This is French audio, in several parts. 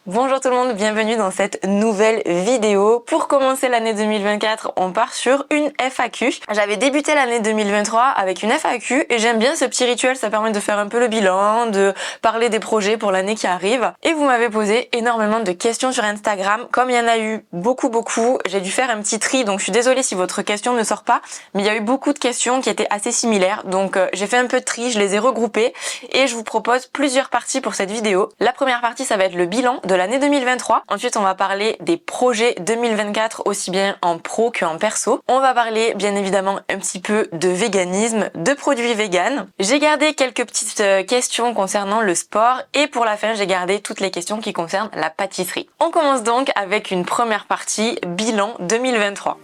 Bonjour tout le monde, bienvenue dans cette nouvelle vidéo. Pour commencer l'année 2024, on part sur une FAQ. J'avais débuté l'année 2023 avec une FAQ et j'aime bien ce petit rituel, ça permet de faire un peu le bilan, de parler des projets pour l'année qui arrive. Et vous m'avez posé énormément de questions sur Instagram. Comme il y en a eu beaucoup, j'ai dû faire un petit tri, donc je suis désolée si votre question ne sort pas, mais il y a eu beaucoup de questions qui étaient assez similaires. Donc j'ai fait un peu de tri, je les ai regroupées et je vous propose plusieurs parties pour cette vidéo. La première partie, ça va être le bilan de l'année 2023. Ensuite, on va parler des projets 2024 aussi bien en pro qu'en perso. On va parler bien évidemment un petit peu de véganisme, de produits véganes. J'ai gardé quelques petites questions concernant le sport et pour la fin, j'ai gardé toutes les questions qui concernent la pâtisserie. On commence donc avec une première partie bilan 2023.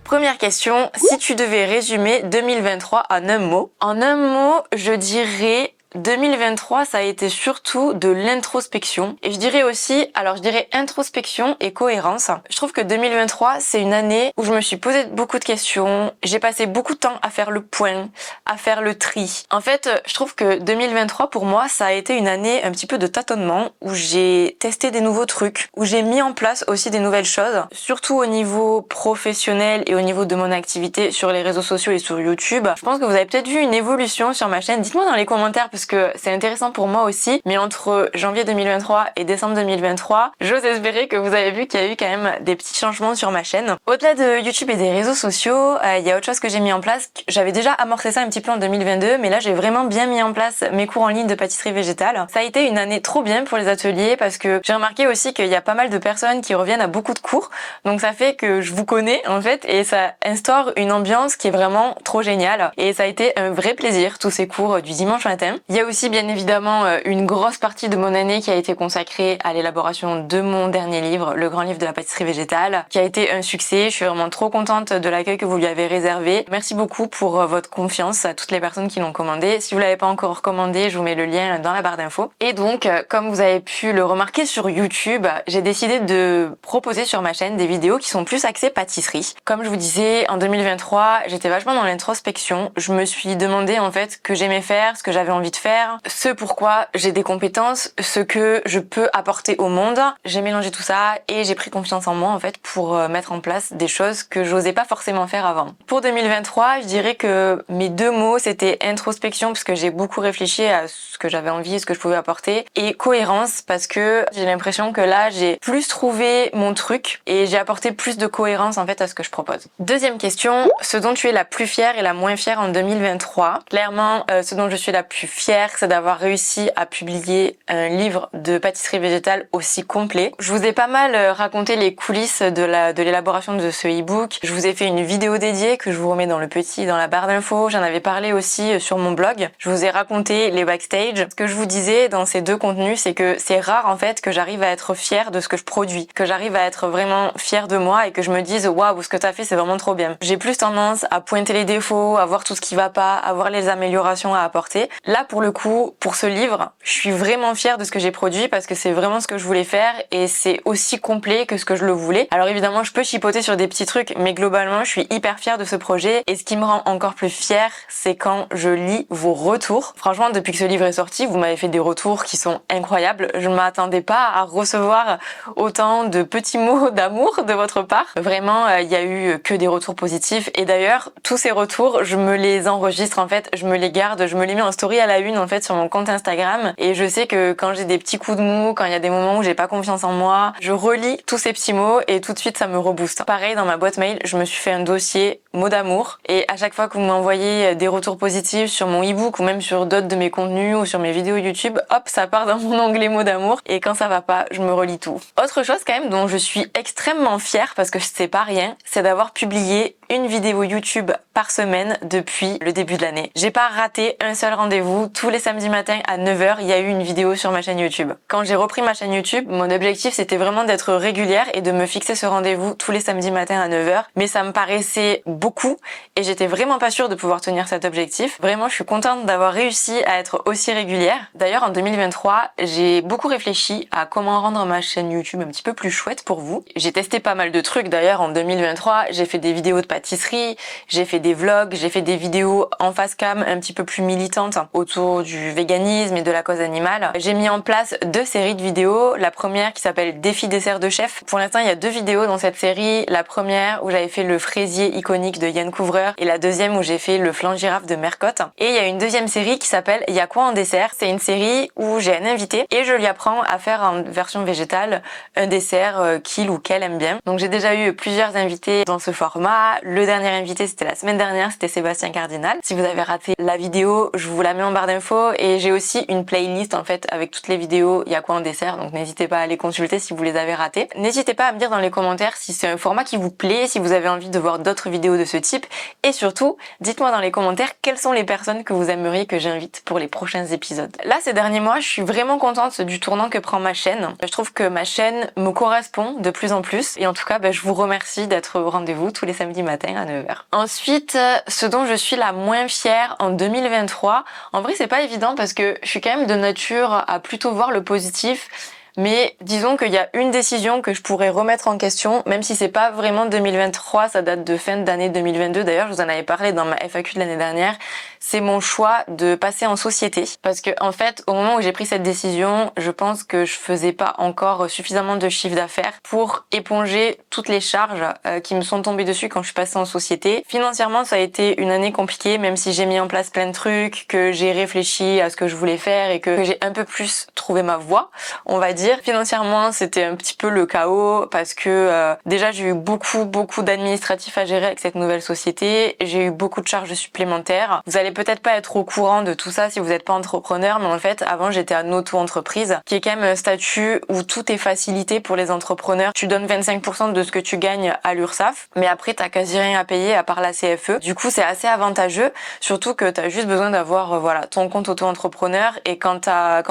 Première question, si tu devais résumer 2023 en un mot. En un mot, je dirais 2023, ça a été surtout de l'introspection. Et je dirais aussi, je dirais introspection et cohérence. Je trouve que 2023, c'est une année où je me suis posé beaucoup de questions. J'ai passé beaucoup de temps à faire le point, à faire le tri. En fait, je trouve que 2023, pour moi, ça a été une année un petit peu de tâtonnement, où j'ai testé des nouveaux trucs, où j'ai mis en place aussi des nouvelles choses, surtout au niveau professionnel et au niveau de mon activité sur les réseaux sociaux et sur YouTube. Je pense que vous avez peut-être vu une évolution sur ma chaîne. Dites-moi dans les commentaires parce que c'est intéressant pour moi aussi. Mais entre janvier 2023 et décembre 2023, j'ose espérer que vous avez vu qu'il y a eu quand même des petits changements sur ma chaîne. Au-delà de YouTube et des réseaux sociaux, il y a autre chose que j'ai mis en place. J'avais déjà amorcé ça un petit peu en 2022, mais là j'ai vraiment bien mis en place mes cours en ligne de pâtisserie végétale. Ça a été une année trop bien pour les ateliers parce que j'ai remarqué aussi qu'il y a pas mal de personnes qui reviennent à beaucoup de cours. Donc ça fait que je vous connais en fait et ça instaure une ambiance qui est vraiment trop géniale. Et ça a été un vrai plaisir tous ces cours du dimanche matin. Il y a aussi bien évidemment une grosse partie de mon année qui a été consacrée à l'élaboration de mon dernier livre, le grand livre de la pâtisserie végétale, qui a été un succès. Je suis vraiment trop contente de l'accueil que vous lui avez réservé. Merci beaucoup pour votre confiance à toutes les personnes qui l'ont commandé. Si vous l'avez pas encore commandé, je vous mets le lien dans la barre d'infos. Et donc, comme vous avez pu le remarquer sur YouTube, j'ai décidé de proposer sur ma chaîne des vidéos qui sont plus axées pâtisserie. Comme je vous disais, en 2023, j'étais vachement dans l'introspection. Je me suis demandé en fait ce que j'aimais faire, ce que j'avais envie de faire, ce pourquoi j'ai des compétences, ce que je peux apporter au monde. J'ai mélangé tout ça et j'ai pris confiance en moi en fait pour mettre en place des choses que j'osais pas forcément faire avant. Pour 2023, je dirais que mes deux mots c'était introspection parce que j'ai beaucoup réfléchi à ce que j'avais envie, ce que je pouvais apporter, et cohérence parce que j'ai l'impression que là j'ai plus trouvé mon truc et j'ai apporté plus de cohérence en fait à ce que je propose. Deuxième question, ce dont tu es la plus fière et la moins fière en 2023. Clairement, ce dont je suis la plus fière, c'est d'avoir réussi à publier un livre de pâtisserie végétale aussi complet. Je vous ai pas mal raconté les coulisses de l'élaboration de ce e-book. Je vous ai fait une vidéo dédiée que je vous remets dans le petit, dans la barre d'infos. J'en avais parlé aussi sur mon blog. Je vous ai raconté les backstage. Ce que je vous disais dans ces deux contenus, c'est que c'est rare en fait que j'arrive à être fière de ce que je produis, que j'arrive à être vraiment fière de moi et que je me dise waouh, ce que t'as fait c'est vraiment trop bien. J'ai plus tendance à pointer les défauts, à voir tout ce qui va pas, à voir les améliorations à apporter. Là pour le coup, pour ce livre, je suis vraiment fière de ce que j'ai produit parce que c'est vraiment ce que je voulais faire et c'est aussi complet que ce que je le voulais. Alors évidemment, je peux chipoter sur des petits trucs, mais globalement, je suis hyper fière de ce projet et ce qui me rend encore plus fière, c'est quand je lis vos retours. Franchement, depuis que ce livre est sorti, vous m'avez fait des retours qui sont incroyables. Je ne m'attendais pas à recevoir autant de petits mots d'amour de votre part. Vraiment, il y a eu que des retours positifs et d'ailleurs, tous ces retours, je me les enregistre en fait, je me les garde, je me les mets en story à la une en fait sur mon compte Instagram et je sais que quand j'ai des petits coups de mou, quand il y a des moments où j'ai pas confiance en moi, je relis tous ces petits mots et tout de suite ça me rebooste. Pareil dans ma boîte mail, je me suis fait un dossier mots d'amour et à chaque fois que vous m'envoyez des retours positifs sur mon e-book ou même sur d'autres de mes contenus ou sur mes vidéos YouTube, hop, ça part dans mon onglet mots d'amour et quand ça va pas, je me relis tout. Autre chose quand même dont je suis extrêmement fière parce que c'est pas rien, c'est d'avoir publié une vidéo YouTube par semaine depuis le début de l'année. J'ai pas raté un seul rendez-vous. Tous les samedis matins à 9h, il y a eu une vidéo sur ma chaîne YouTube. Quand j'ai repris ma chaîne YouTube, mon objectif c'était vraiment d'être régulière et de me fixer ce rendez-vous tous les samedis matins à 9h. Mais ça me paraissait beaucoup et j'étais vraiment pas sûre de pouvoir tenir cet objectif. Vraiment, je suis contente d'avoir réussi à être aussi régulière. D'ailleurs, en 2023, j'ai beaucoup réfléchi à comment rendre ma chaîne YouTube un petit peu plus chouette pour vous. J'ai testé pas mal de trucs d'ailleurs en 2023. J'ai fait des vidéos de pâtisserie, j'ai fait des vlogs, j'ai fait des vidéos en face cam un petit peu plus militantes autour du véganisme et de la cause animale. J'ai mis en place 2 séries de vidéos. La première qui s'appelle Défi dessert de chef. Pour l'instant, il y a 2 vidéos dans cette série. La première où j'avais fait le fraisier iconique de Yann Couvreur et la deuxième où j'ai fait le flan girafe de Mercotte. Et il y a une deuxième série qui s'appelle Y'a quoi en dessert. C'est une série où j'ai un invité et je lui apprends à faire en version végétale un dessert qu'il ou qu'elle aime bien. Donc j'ai déjà eu plusieurs invités dans ce format. Le dernier invité c'était la semaine dernière, c'était Sébastien Cardinal. Si vous avez raté la vidéo, je vous la mets en barre d'infos et j'ai aussi une playlist en fait avec toutes les vidéos Y'a quoi en dessert, donc n'hésitez pas à les consulter si vous les avez ratées. N'hésitez pas à me dire dans les commentaires si c'est un format qui vous plaît, si vous avez envie de voir d'autres vidéos de ce type et surtout dites-moi dans les commentaires quelles sont les personnes que vous aimeriez que j'invite pour les prochains épisodes. Là ces derniers mois je suis vraiment contente du tournant que prend ma chaîne. Je trouve que ma chaîne me correspond de plus en plus et en tout cas je vous remercie d'être au rendez-vous tous les samedis matins à 9h. Ensuite, ce dont je suis la moins fière en 2023, en vrai c'est pas évident parce que je suis quand même de nature à plutôt voir le positif. Mais disons qu'il y a une décision que je pourrais remettre en question, même si c'est pas vraiment 2023, ça date de fin d'année 2022. D'ailleurs, je vous en avais parlé dans ma FAQ de l'année dernière. C'est mon choix de passer en société. Parce que, en fait, au moment où j'ai pris cette décision, je pense que je faisais pas encore suffisamment de chiffre d'affaires pour éponger toutes les charges qui me sont tombées dessus quand je suis passée en société. Financièrement, ça a été une année compliquée, même si j'ai mis en place plein de trucs, que j'ai réfléchi à ce que je voulais faire et que j'ai un peu plus trouvé ma voie, on va dire. Financièrement, c'était un petit peu le chaos parce que déjà j'ai eu beaucoup d'administratifs à gérer avec cette nouvelle société. J'ai eu beaucoup de charges supplémentaires. Vous allez peut-être pas être au courant de tout ça si vous n'êtes pas entrepreneur, mais en fait, avant j'étais en auto-entreprise, qui est quand même un statut où tout est facilité pour les entrepreneurs. Tu donnes 25% de ce que tu gagnes à l'URSSAF, mais après t'as quasi rien à payer à part la CFE. Du coup, c'est assez avantageux, surtout que t'as juste besoin d'avoir voilà ton compte auto-entrepreneur et quand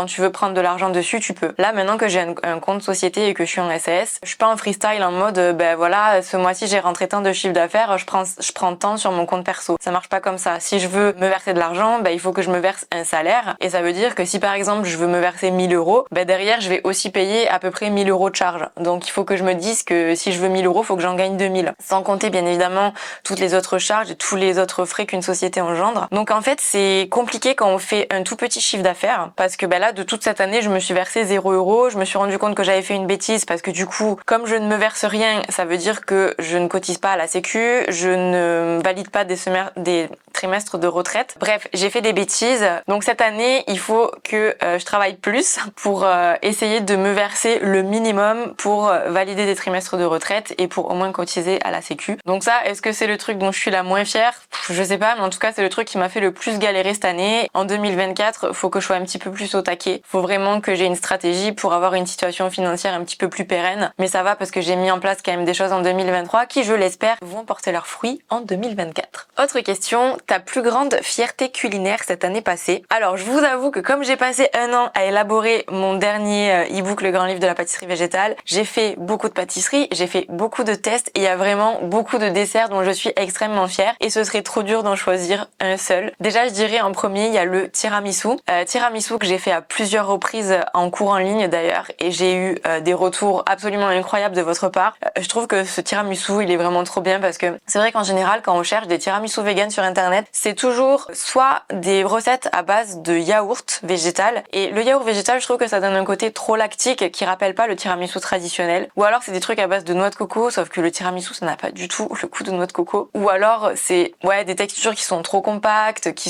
tu veux prendre de l'argent dessus, tu peux. Là, maintenant que j'ai un compte société et que je suis en SAS, je suis pas en freestyle en mode voilà, ce mois-ci j'ai rentré tant de chiffre d'affaires, je prends tant sur mon compte perso. Ça marche pas comme ça. Si je veux me verser de l'argent, il faut que je me verse un salaire et ça veut dire que si par exemple je veux me verser 1000 euros, derrière je vais aussi payer à peu près 1000 euros de charge. Donc il faut que je me dise que si je veux 1000 euros, faut que j'en gagne 2000. Sans compter bien évidemment toutes les autres charges et tous les autres frais qu'une société engendre. Donc en fait c'est compliqué quand on fait un tout petit chiffre d'affaires parce que là de toute cette année je me suis versé 0 euros. Je me suis rendu compte que j'avais fait une bêtise parce que du coup, comme je ne me verse rien, ça veut dire que je ne cotise pas à la sécu, je ne valide pas des trimestres de retraite. Bref, j'ai fait des bêtises. Donc cette année, il faut que je travaille plus pour essayer de me verser le minimum pour valider des trimestres de retraite et pour au moins cotiser à la sécu. Donc ça, est-ce que c'est le truc dont je suis la moins fière? Je sais pas, mais en tout cas, c'est le truc qui m'a fait le plus galérer cette année. En 2024, faut que je sois un petit peu plus au taquet. Faut vraiment que j'ai une stratégie pour avoir une situation financière un petit peu plus pérenne. Mais ça va parce que j'ai mis en place quand même des choses en 2023 qui, je l'espère, vont porter leurs fruits en 2024. Autre question, ta plus grande fierté culinaire cette année passée? Alors, je vous avoue que comme j'ai passé un an à élaborer mon dernier e-book, le grand livre de la pâtisserie végétale, j'ai fait beaucoup de pâtisserie, j'ai fait beaucoup de tests et il y a vraiment beaucoup de desserts dont je suis extrêmement fière et ce serait trop dur d'en choisir un seul. Déjà, je dirais en premier, il y a le tiramisu. Tiramisu que j'ai fait à plusieurs reprises en cours en ligne d'ailleurs et j'ai eu des retours absolument incroyables de votre part. Je trouve que ce tiramisu, il est vraiment trop bien parce que c'est vrai qu'en général, quand on cherche des tiramisu vegan sur internet, c'est toujours soit des recettes à base de yaourt végétal et le yaourt végétal, je trouve que ça donne un côté trop lactique qui rappelle pas le tiramisu traditionnel. Ou alors c'est des trucs à base de noix de coco, sauf que le tiramisu, ça n'a pas du tout le goût de noix de coco. Ou alors c'est des textures qui sont trop compactes, qui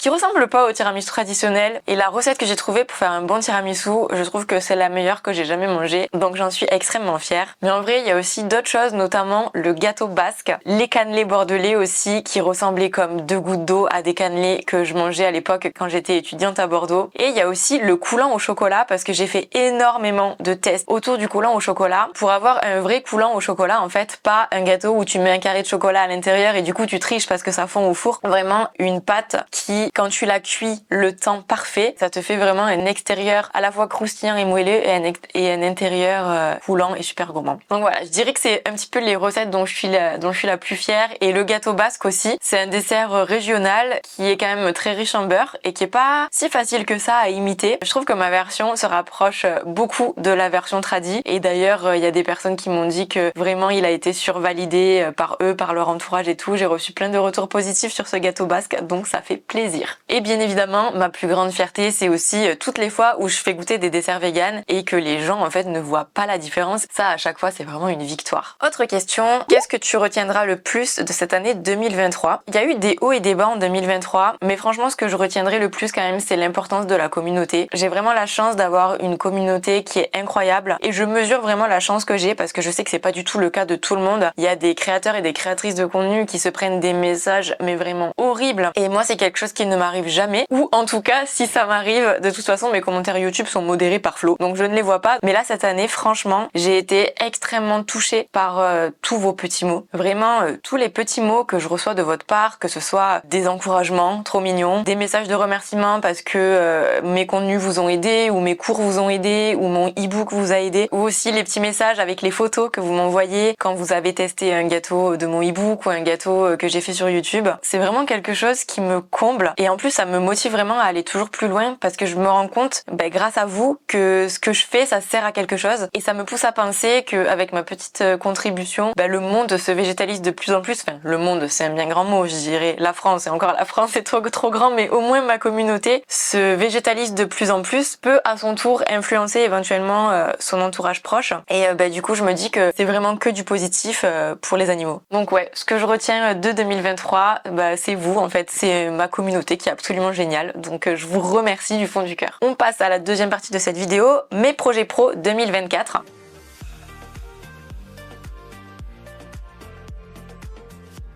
ressemblent pas au tiramisu traditionnel. Et la recette que j'ai trouvée pour faire un bon tiramisu, je trouve que c'est la meilleure que j'ai jamais mangée. Donc j'en suis extrêmement fière. Mais en vrai, il y a aussi d'autres choses, notamment le gâteau basque, les cannelés bordelais aussi, qui ressemblaient comme exemple 2 gouttes d'eau à décanneler que je mangeais à l'époque quand j'étais étudiante à Bordeaux. Et il y a aussi le coulant au chocolat parce que j'ai fait énormément de tests autour du coulant au chocolat pour avoir un vrai coulant au chocolat en fait, pas un gâteau où tu mets un carré de chocolat à l'intérieur et du coup tu triches parce que ça fond au four. Vraiment une pâte qui, quand tu la cuis le temps parfait, ça te fait vraiment un extérieur à la fois croustillant et moelleux et un intérieur coulant et super gourmand. Donc voilà, je dirais que c'est un petit peu les recettes dont je suis la plus fière. Et le gâteau basque aussi, c'est un dessert régional qui est quand même très riche en beurre et qui est pas si facile que ça à imiter. Je trouve que ma version se rapproche beaucoup de la version tradie et d'ailleurs il y a des personnes qui m'ont dit que vraiment il a été survalidé par eux, par leur entourage et tout. J'ai reçu plein de retours positifs sur ce gâteau basque, donc ça fait plaisir. Et bien évidemment, ma plus grande fierté, c'est aussi toutes les fois où je fais goûter des desserts véganes et que les gens en fait ne voient pas la différence. Ça, à chaque fois, c'est vraiment une victoire. Autre question, qu'est-ce que tu retiendras le plus de cette année 2023? Il y a eu des hauts et des bas en 2023, mais franchement, ce que je retiendrai le plus quand même, c'est l'importance de la communauté. J'ai vraiment la chance d'avoir une communauté qui est incroyable et je mesure vraiment la chance que j'ai parce que je sais que c'est pas du tout le cas de tout le monde. Il y a des créateurs et des créatrices de contenu qui se prennent des messages mais vraiment horribles et moi c'est quelque chose qui ne m'arrive jamais, ou en tout cas si ça m'arrive, de toute façon mes commentaires YouTube sont modérés par Flo donc je ne les vois pas, mais là cette année franchement j'ai été extrêmement touchée par tous vos petits mots, vraiment tous les petits mots que je reçois de votre part, que ce soit des encouragements trop mignons, des messages de remerciement parce que mes contenus vous ont aidé ou mes cours vous ont aidé ou mon e-book vous a aidé, ou aussi les petits messages avec les photos que vous m'envoyez quand vous avez testé un gâteau de mon e-book ou un gâteau que j'ai fait sur YouTube. C'est vraiment quelque chose qui me comble et en plus ça me motive vraiment à aller toujours plus loin parce que je me rends compte grâce à vous que ce que je fais ça sert à quelque chose et ça me pousse à penser qu'avec ma petite contribution le monde se végétalise de plus en plus. Enfin le monde c'est un bien grand mot, je dirais la France, et encore la France c'est trop grand, mais au moins ma communauté se végétalise de plus en plus, peut à son tour influencer éventuellement son entourage proche et du coup je me dis que c'est vraiment que du positif pour les animaux. Donc ouais, ce que je retiens de 2023 c'est vous en fait, c'est ma communauté qui est absolument géniale, donc je vous remercie du fond du cœur. On passe à la deuxième partie de cette vidéo, mes projets pro 2024.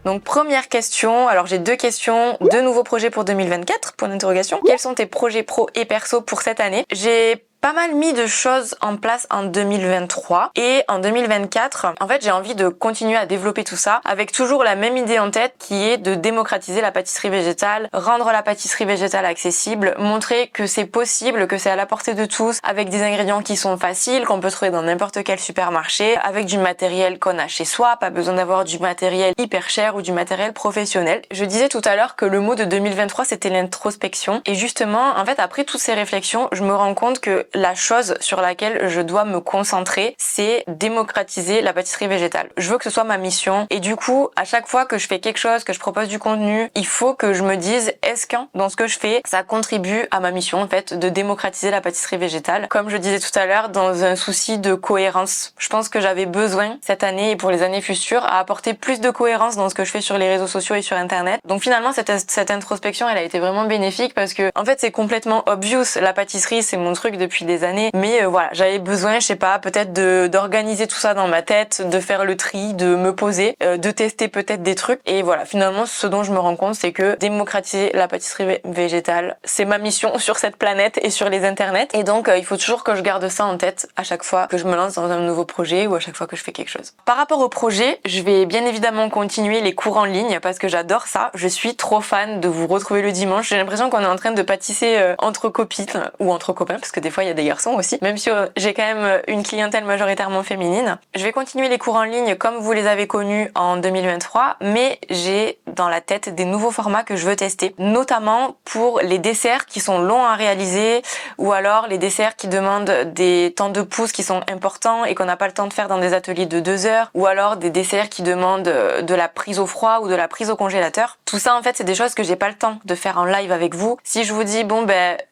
Donc première question, alors j'ai deux questions, deux nouveaux projets pour 2024, point d'interrogation. Quels sont tes projets pro et perso pour cette année? J'ai pas mal mis de choses en place en 2023 et en 2024, en fait j'ai envie de continuer à développer tout ça avec toujours la même idée en tête qui est de démocratiser la pâtisserie végétale, rendre la pâtisserie végétale accessible, montrer que c'est possible, que c'est à la portée de tous avec des ingrédients qui sont faciles, qu'on peut trouver dans n'importe quel supermarché, avec du matériel qu'on a chez soi, pas besoin d'avoir du matériel hyper cher ou du matériel professionnel. Je disais tout à l'heure que le mot de 2023 c'était l'introspection et justement en fait après toutes ces réflexions je me rends compte que la chose sur laquelle je dois me concentrer, c'est démocratiser la pâtisserie végétale. Je veux que ce soit ma mission et du coup, à chaque fois que je fais quelque chose, que je propose du contenu, il faut que je me dise est-ce que dans ce que je fais, ça contribue à ma mission en fait de démocratiser la pâtisserie végétale. Comme je disais tout à l'heure, dans un souci de cohérence. Je pense que j'avais besoin cette année et pour les années futures à apporter plus de cohérence dans ce que je fais sur les réseaux sociaux et sur internet. Donc finalement, cette introspection, elle a été vraiment bénéfique parce que en fait, c'est complètement obvious. La pâtisserie, c'est mon truc depuis des années, mais voilà, j'avais besoin, je sais pas, peut-être d'organiser tout ça dans ma tête, de faire le tri, de me poser, de tester peut-être des trucs, et voilà, finalement ce dont je me rends compte c'est que démocratiser la pâtisserie végétale, c'est ma mission sur cette planète et sur les internets, et donc il faut toujours que je garde ça en tête à chaque fois que je me lance dans un nouveau projet ou à chaque fois que je fais quelque chose. Par rapport au projet, je vais bien évidemment continuer les cours en ligne parce que j'adore ça, je suis trop fan de vous retrouver le dimanche, j'ai l'impression qu'on est en train de pâtisser entre copines ou entre copains parce que des fois il y a des garçons aussi, même si j'ai quand même une clientèle majoritairement féminine. Je vais continuer les cours en ligne comme vous les avez connus en 2023, mais j'ai dans la tête des nouveaux formats que je veux tester, notamment pour les desserts qui sont longs à réaliser ou alors les desserts qui demandent des temps de pouce qui sont importants et qu'on n'a pas le temps de faire dans des ateliers de 2 heures, ou alors des desserts qui demandent de la prise au froid ou de la prise au congélateur. Tout ça en fait c'est des choses que j'ai pas le temps de faire en live avec vous. Si je vous dis bon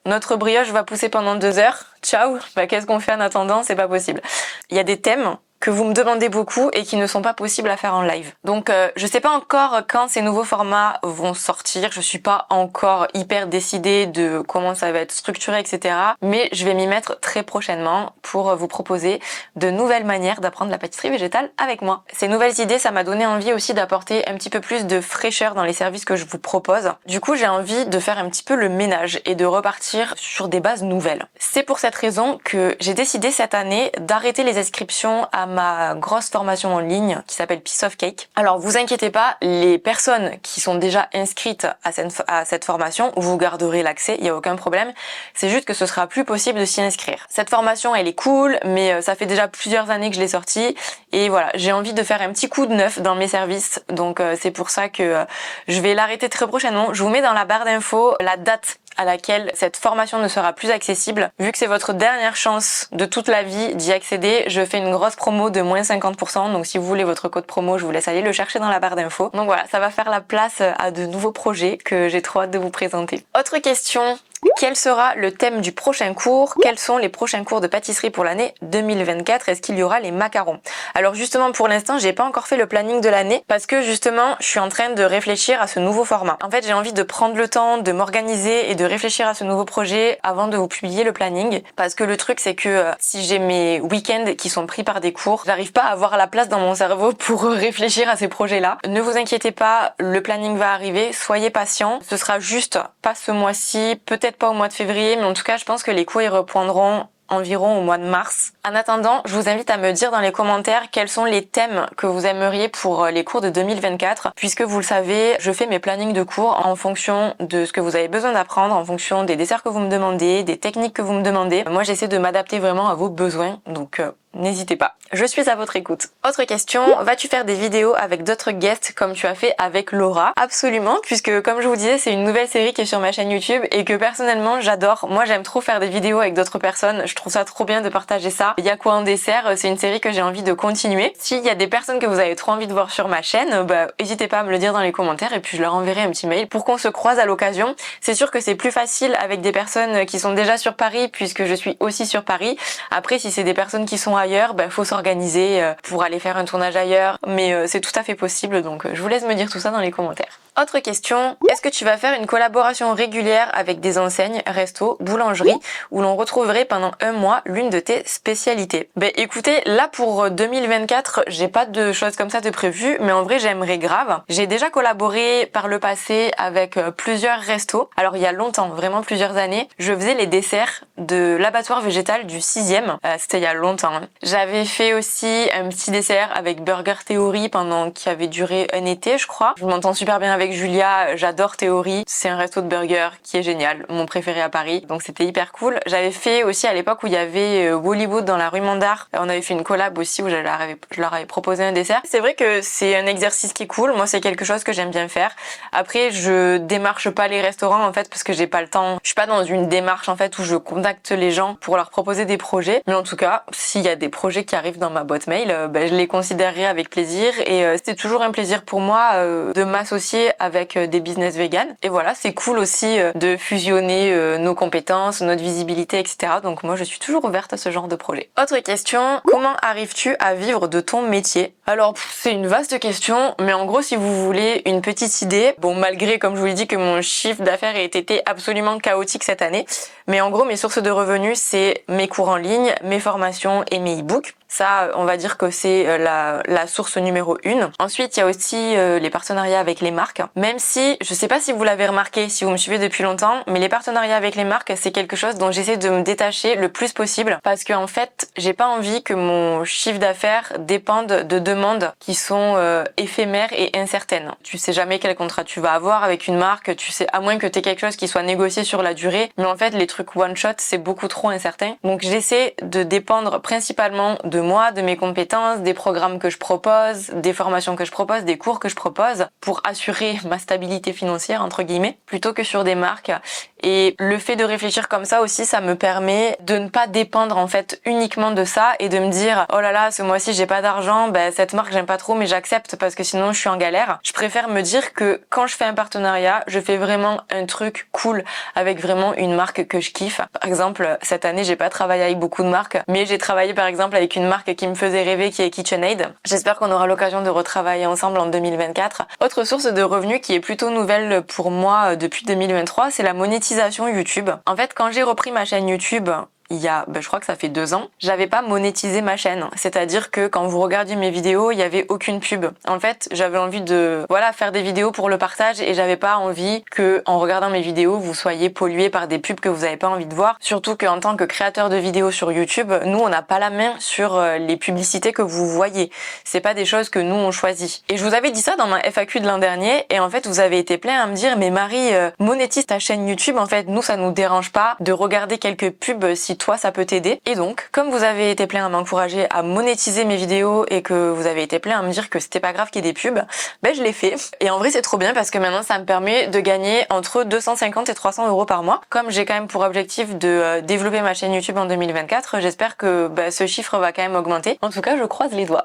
notre brioche va pousser pendant 2 heures, ciao, qu'est-ce qu'on fait en attendant? C'est pas possible. Il y a des thèmes que vous me demandez beaucoup et qui ne sont pas possibles à faire en live. Donc je sais pas encore quand ces nouveaux formats vont sortir, je suis pas encore hyper décidée de comment ça va être structuré, etc. Mais je vais m'y mettre très prochainement pour vous proposer de nouvelles manières d'apprendre la pâtisserie végétale avec moi. Ces nouvelles idées, ça m'a donné envie aussi d'apporter un petit peu plus de fraîcheur dans les services que je vous propose. Du coup, j'ai envie de faire un petit peu le ménage et de repartir sur des bases nouvelles. C'est pour cette raison que j'ai décidé cette année d'arrêter les inscriptions à ma grosse formation en ligne qui s'appelle Piece of Cake. Alors vous inquiétez pas, les personnes qui sont déjà inscrites à cette formation, vous garderez l'accès, il n'y a aucun problème. C'est juste que ce sera plus possible de s'y inscrire. Cette formation, elle est cool, mais ça fait déjà plusieurs années que je l'ai sortie et voilà, j'ai envie de faire un petit coup de neuf dans mes services. Donc c'est pour ça que je vais l'arrêter très prochainement. Je vous mets dans la barre d'infos la date à laquelle cette formation ne sera plus accessible. Vu que c'est votre dernière chance de toute la vie d'y accéder, je fais une grosse promo de moins 50%. Donc si vous voulez votre code promo, je vous laisse aller le chercher dans la barre d'infos. Donc voilà, ça va faire la place à de nouveaux projets que j'ai trop hâte de vous présenter. Autre question. Quel sera le thème du prochain cours? Quels sont les prochains cours de pâtisserie pour l'année 2024? Est-ce qu'il y aura les macarons? Alors justement, pour l'instant, j'ai pas encore fait le planning de l'année parce que justement, je suis en train de réfléchir à ce nouveau format. En fait, j'ai envie de prendre le temps de m'organiser et de réfléchir à ce nouveau projet avant de vous publier le planning, parce que le truc, c'est que si j'ai mes week-ends qui sont pris par des cours, j'arrive pas à avoir la place dans mon cerveau pour réfléchir à ces projets-là. Ne vous inquiétez pas, le planning va arriver, soyez patients. Ce sera juste pas ce mois-ci, peut-être pas au mois de février, mais en tout cas, je pense que les cours ils reprendront environ au mois de mars. En attendant, je vous invite à me dire dans les commentaires quels sont les thèmes que vous aimeriez pour les cours de 2024, puisque vous le savez, je fais mes plannings de cours en fonction de ce que vous avez besoin d'apprendre, en fonction des desserts que vous me demandez, des techniques que vous me demandez. Moi, j'essaie de m'adapter vraiment à vos besoins, donc n'hésitez pas. Je suis à votre écoute. Autre question, vas-tu faire des vidéos avec d'autres guests comme tu as fait avec Laura? Absolument, puisque comme je vous disais, c'est une nouvelle série qui est sur ma chaîne YouTube et que personnellement j'adore. Moi j'aime trop faire des vidéos avec d'autres personnes, je trouve ça trop bien de partager ça. Il y a quoi en dessert? C'est une série que j'ai envie de continuer. S'il y a des personnes que vous avez trop envie de voir sur ma chaîne, n'hésitez pas à me le dire dans les commentaires et puis je leur enverrai un petit mail pour qu'on se croise à l'occasion. C'est sûr que c'est plus facile avec des personnes qui sont déjà sur Paris puisque je suis aussi sur Paris. Après si c'est des personnes qui sont ailleurs, faut s'organiser pour aller faire un tournage ailleurs, mais c'est tout à fait possible, donc je vous laisse me dire tout ça dans les commentaires. Autre question, est-ce que tu vas faire une collaboration régulière avec des enseignes, restos, boulangeries, où l'on retrouverait pendant un mois l'une de tes spécialités? Écoutez, là pour 2024, j'ai pas de choses comme ça de prévues, mais en vrai j'aimerais grave. J'ai déjà collaboré par le passé avec plusieurs restos. Alors il y a longtemps, vraiment plusieurs années, je faisais les desserts de l'abattoir végétal du 6e. C'était il y a longtemps. J'avais fait aussi un petit dessert avec Burger Theory qui avait duré un été, je crois. Je m'entends super bien avec Julia, j'adore Theory. C'est un resto de burger qui est génial, mon préféré à Paris, donc c'était hyper cool. J'avais fait aussi à l'époque où il y avait Hollywood dans la rue Mandar. On avait fait une collab aussi où je leur avais proposé un dessert. C'est vrai que c'est un exercice qui est cool. Moi, c'est quelque chose que j'aime bien faire. Après, je démarche pas les restaurants en fait parce que j'ai pas le temps. Je suis pas dans une démarche en fait où je contacte les gens pour leur proposer des projets. Mais en tout cas, s'il y a des projets qui arrivent dans ma boîte mail, je les considérerai avec plaisir et c'est toujours un plaisir pour moi de m'associer avec des business vegan. Et voilà, c'est cool aussi de fusionner nos compétences, notre visibilité, etc. Donc moi, je suis toujours ouverte à ce genre de projet. Autre question, comment arrives-tu à vivre de ton métier? Alors, c'est une vaste question, mais en gros, si vous voulez une petite idée, bon, malgré, comme je vous l'ai dit, que mon chiffre d'affaires ait été absolument chaotique cette année, mais en gros, mes sources de revenus, c'est mes cours en ligne, mes formations et mes e-books. Ça, on va dire que c'est la source numéro 1. Ensuite, il y a aussi les partenariats avec les marques. Même si, je sais pas si vous l'avez remarqué, si vous me suivez depuis longtemps, mais les partenariats avec les marques, c'est quelque chose dont j'essaie de me détacher le plus possible parce que en fait, j'ai pas envie que mon chiffre d'affaires dépende de demandes qui sont éphémères et incertaines. Tu sais jamais quel contrat tu vas avoir avec une marque, tu sais, à moins que t'aies quelque chose qui soit négocié sur la durée, mais en fait, les trucs one shot, c'est beaucoup trop incertain. Donc, j'essaie de dépendre principalement de moi, de mes compétences, des programmes que je propose, des formations que je propose, des cours que je propose pour assurer ma stabilité financière entre guillemets plutôt que sur des marques Et le fait de réfléchir comme ça aussi, ça me permet de ne pas dépendre en fait uniquement de ça et de me dire oh là là, ce mois-ci j'ai pas d'argent, cette marque j'aime pas trop mais j'accepte parce que sinon je suis en galère. Je préfère me dire que quand je fais un partenariat, je fais vraiment un truc cool avec vraiment une marque que je kiffe. Par exemple, cette année j'ai pas travaillé avec beaucoup de marques, mais j'ai travaillé par exemple avec une marque qui me faisait rêver qui est KitchenAid. J'espère qu'on aura l'occasion de retravailler ensemble en 2024. Autre source de revenus qui est plutôt nouvelle pour moi depuis 2023, c'est la monétisation YouTube. En fait, quand j'ai repris ma chaîne YouTube, il y a, je crois que ça fait 2 ans, j'avais pas monétisé ma chaîne. C'est-à-dire que quand vous regardiez mes vidéos, il y avait aucune pub. En fait, j'avais envie de, faire des vidéos pour le partage et j'avais pas envie que, en regardant mes vidéos, vous soyez pollué par des pubs que vous avez pas envie de voir. Surtout qu'en tant que créateur de vidéos sur YouTube, nous, on n'a pas la main sur les publicités que vous voyez. C'est pas des choses que nous, on choisit. Et je vous avais dit ça dans ma FAQ de l'an dernier et en fait, vous avez été plein à me dire, mais Marie, monétise ta chaîne YouTube. En fait, nous, ça nous dérange pas de regarder quelques pubs si toi ça peut t'aider. Et donc, comme vous avez été plein à m'encourager à monétiser mes vidéos et que vous avez été plein à me dire que c'était pas grave qu'il y ait des pubs, je l'ai fait. Et en vrai, c'est trop bien parce que maintenant, ça me permet de gagner entre 250 et 300 euros par mois. Comme j'ai quand même pour objectif de développer ma chaîne YouTube en 2024, j'espère que ce chiffre va quand même augmenter. En tout cas, je croise les doigts.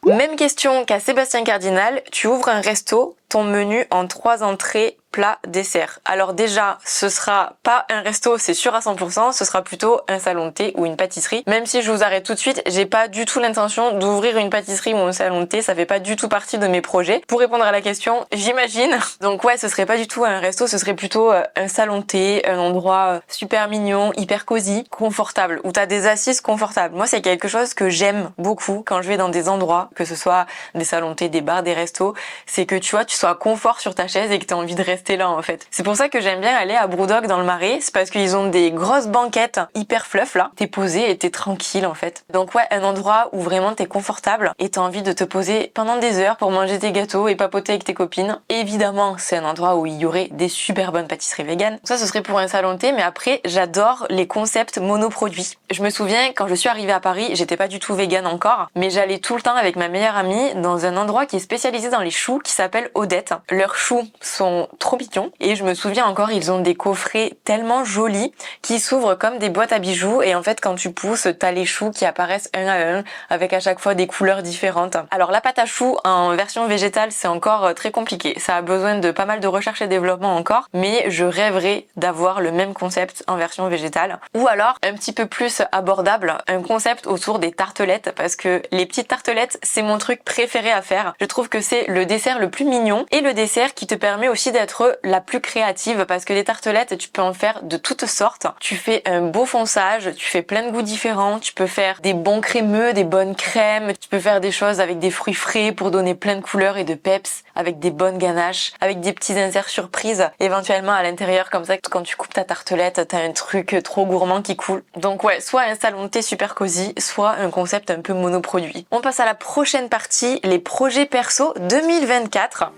Même question qu'à Sébastien Cardinal, tu ouvres un resto, ton menu en 3 entrées, plat, dessert. Alors déjà, ce sera pas un resto, c'est sûr à 100%, ce sera plutôt un salon de thé ou une pâtisserie. Même si je vous arrête tout de suite, j'ai pas du tout l'intention d'ouvrir une pâtisserie ou un salon de thé, ça fait pas du tout partie de mes projets. Pour répondre à la question, j'imagine. Donc ouais, ce serait pas du tout un resto, ce serait plutôt un salon de thé, un endroit super mignon, hyper cosy, confortable, où t'as des assises confortables. Moi, c'est quelque chose que j'aime beaucoup quand je vais dans des endroits, que ce soit des salons de thé, des bars, des restos, c'est que tu vois, tu sois confort sur ta chaise et que t'aies envie de rester là en fait. C'est pour ça que j'aime bien aller à Brewdog dans le Marais, c'est parce qu'ils ont des grosses banquettes hyper fluff là. T'es posé et t'es tranquille en fait. Donc ouais, un endroit où vraiment t'es confortable et t'as envie de te poser pendant des heures pour manger tes gâteaux et papoter avec tes copines. Évidemment, c'est un endroit où il y aurait des super bonnes pâtisseries véganes. Ça, ce serait pour un salon de thé, mais après, j'adore les concepts monoproduits. Je me souviens, quand je suis arrivée à Paris, j'étais pas du tout végane encore, mais j'allais tout le temps avec ma meilleure amie dans un endroit qui est spécialisé dans les choux qui s'appelle Odette. Leurs choux sont trop mignons et je me souviens encore, ils ont des coffrets tellement jolis qui s'ouvrent comme des boîtes à bijoux et en fait quand tu pousses, t'as les choux qui apparaissent un à un avec à chaque fois des couleurs différentes. Alors la pâte à choux en version végétale, c'est encore très compliqué. Ça a besoin de pas mal de recherche et développement encore, mais je rêverais d'avoir le même concept en version végétale. Ou alors, un petit peu plus abordable, un concept autour des tartelettes parce que les petites tartelettes, c'est mon truc préféré à faire. Je trouve que c'est le dessert le plus mignon et le dessert qui te permet aussi d'être la plus créative parce que les tartelettes, tu peux en faire de toutes sortes. Tu fais un beau fonçage, tu fais plein de goûts différents, tu peux faire des bons crémeux, des bonnes crèmes, tu peux faire des choses avec des fruits frais pour donner plein de couleurs et de peps, avec des bonnes ganaches, avec des petits inserts surprises éventuellement à l'intérieur comme ça quand tu coupes ta tartelette, t'as un truc trop gourmand qui coule. Donc ouais, soit un salon de thé super cosy, soit un concept un peu monoproduit. On passe à la prochaine partie, les projets perso 2024.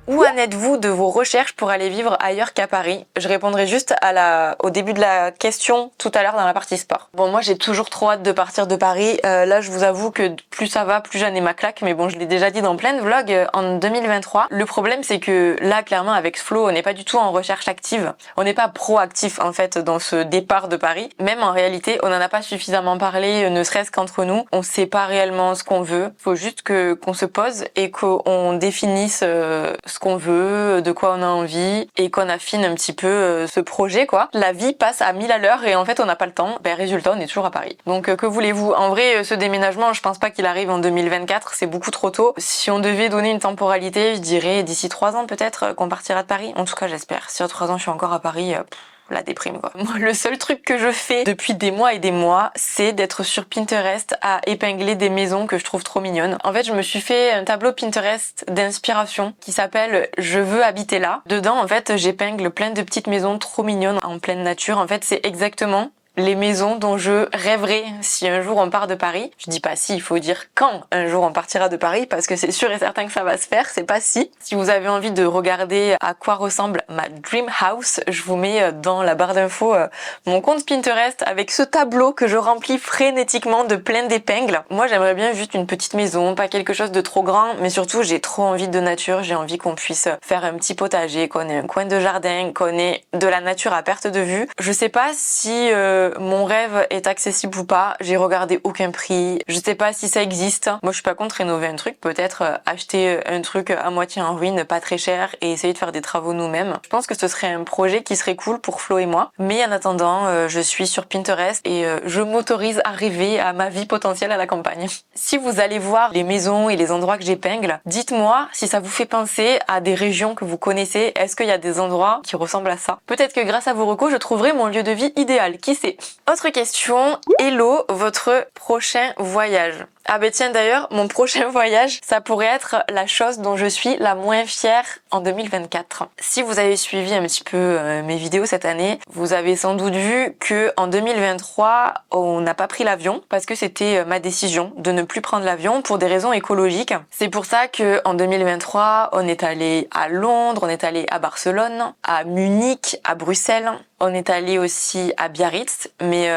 Où en êtes-vous de vos recherches pour aller vivre ailleurs qu'à Paris? Je répondrai juste au début de la question tout à l'heure dans la partie sport. Bon, moi j'ai toujours trop hâte de partir de Paris. Là, je vous avoue que plus ça va, plus j'en ai ma claque. Mais bon, je l'ai déjà dit dans plein de vlogs en 2023. Le problème, c'est que là, clairement, avec Flo, on n'est pas du tout en recherche active. On n'est pas proactif en fait dans ce départ de Paris. Même en réalité, on n'en a pas suffisamment parlé, ne serait-ce qu'entre nous. On sait pas réellement ce qu'on veut. Faut juste qu'on se pose et qu'on définisse ce qu'on veut, de quoi on a envie et qu'on affine un petit peu ce projet quoi. La vie passe à 1000 à l'heure et en fait on n'a pas le temps. Résultat, on est toujours à Paris. Donc que voulez-vous? En vrai, ce déménagement, je pense pas qu'il arrive en 2024, c'est beaucoup trop tôt. Si on devait donner une temporalité, je dirais d'ici 3 ans peut-être qu'on partira de Paris. En tout cas, j'espère. Si en 3 ans je suis encore à Paris, la déprime quoi. Moi, le seul truc que je fais depuis des mois et des mois, c'est d'être sur Pinterest à épingler des maisons que je trouve trop mignonnes. En fait, je me suis fait un tableau Pinterest d'inspiration qui s'appelle Je veux habiter là. Dedans, en fait, j'épingle plein de petites maisons trop mignonnes en pleine nature. En fait, c'est exactement les maisons dont je rêverais si un jour on part de Paris. Je dis pas si, il faut dire quand un jour on partira de Paris parce que c'est sûr et certain que ça va se faire, c'est pas si. Si vous avez envie de regarder à quoi ressemble ma dream house, je vous mets dans la barre d'infos mon compte Pinterest avec ce tableau que je remplis frénétiquement de plein d'épingles. Moi j'aimerais bien juste une petite maison, pas quelque chose de trop grand, mais surtout j'ai trop envie de nature, j'ai envie qu'on puisse faire un petit potager, qu'on ait un coin de jardin, qu'on ait de la nature à perte de vue. Je sais pas si mon rêve est accessible ou pas, j'ai regardé aucun prix, je sais pas si ça existe. Moi je suis pas contre rénover un truc, peut-être acheter un truc à moitié en ruine, pas très cher et essayer de faire des travaux nous-mêmes. Je pense que ce serait un projet qui serait cool pour Flo et moi. Mais en attendant, je suis sur Pinterest et je m'autorise à rêver à ma vie potentielle à la campagne. Si vous allez voir les maisons et les endroits que j'épingle, dites-moi si ça vous fait penser à des régions que vous connaissez. Est-ce qu'il y a des endroits qui ressemblent à ça? Peut-être que grâce à vos recos, je trouverai mon lieu de vie idéal, qui sait? Autre question, hello, votre prochain voyage. Ah ben tiens d'ailleurs, mon prochain voyage, ça pourrait être la chose dont je suis la moins fière en 2024. Si vous avez suivi un petit peu mes vidéos cette année, vous avez sans doute vu que en 2023, on n'a pas pris l'avion parce que c'était ma décision de ne plus prendre l'avion pour des raisons écologiques. C'est pour ça que en 2023, on est allé à Londres, on est allé à Barcelone, à Munich, à Bruxelles, on est allé aussi à Biarritz, mais